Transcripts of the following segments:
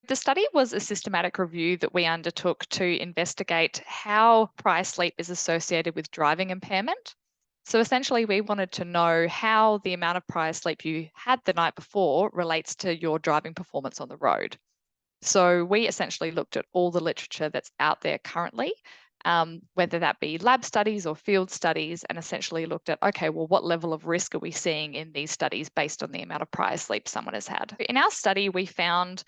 The study was a systematic review that we undertook to investigate how prior sleep is associated with driving impairment. So essentially, we wanted to know how the amount of prior sleep you had the night before relates to your driving performance on the road. So we essentially looked at all the literature that's out there currently, whether that be lab studies or field studies, and essentially looked at, okay, well, what level of risk are we seeing in these studies based on the amount of prior sleep someone has had? In our study, we found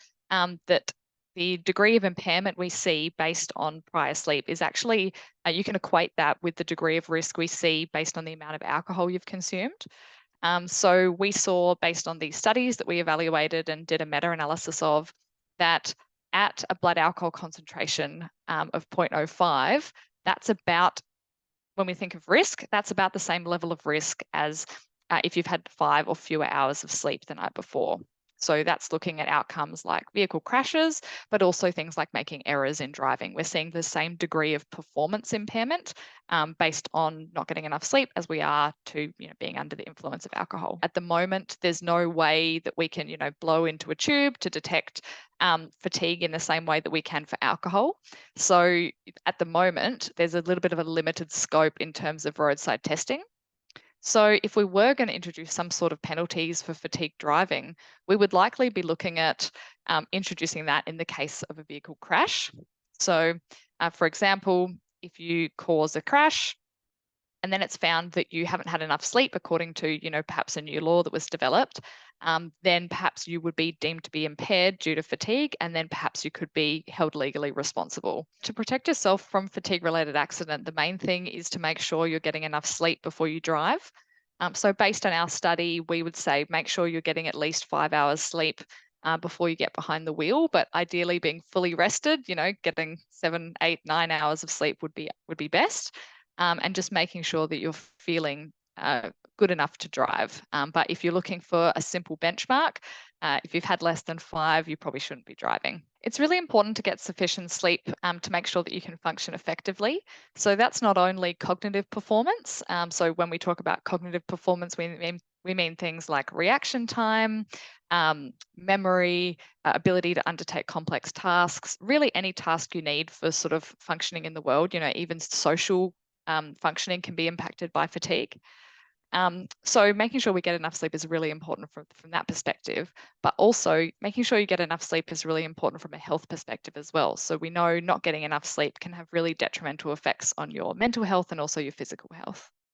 that the degree of impairment we see based on prior sleep is actually, you can equate that with the degree of risk we see based on the amount of alcohol you've consumed. So we saw, based on these studies that we evaluated and did a meta-analysis of, that at a blood alcohol concentration of 0.05, that's about, when we think of risk, that's about the same level of risk as if you've had 5 or fewer hours of sleep the night before. So that's looking at outcomes like vehicle crashes, but also things like making errors in driving. We're seeing the same degree of performance impairment based on not getting enough sleep as we are to being under the influence of alcohol. At the moment, there's no way that we can blow into a tube to detect fatigue in the same way that we can for alcohol. So at the moment, there's a little bit of a limited scope in terms of roadside testing. So if we were going to introduce some sort of penalties for fatigue driving, we would likely be looking at introducing that in the case of a vehicle crash. So for example, if you cause a crash and then it's found that you haven't had enough sleep according to, perhaps a new law that was developed, then perhaps you would be deemed to be impaired due to fatigue, and then perhaps you could be held legally responsible. To protect yourself from fatigue-related accident, the main thing is to make sure you're getting enough sleep before you drive. So based on our study, we would say make sure you're getting at least 5 hours sleep before you get behind the wheel, but ideally being fully rested, getting 7, 8, 9 hours of sleep would be best. And just making sure that you're feeling good enough to drive. But if you're looking for a simple benchmark, if you've had less than 5, you probably shouldn't be driving. It's really important to get sufficient sleep to make sure that you can function effectively. So that's not only cognitive performance. So when we talk about cognitive performance, we mean things like reaction time, memory, ability to undertake complex tasks, really any task you need for sort of functioning in the world, even social functioning can be impacted by fatigue. So making sure we get enough sleep is really important from that perspective, but also making sure you get enough sleep is really important from a health perspective as well. So we know not getting enough sleep can have really detrimental effects on your mental health and also your physical health.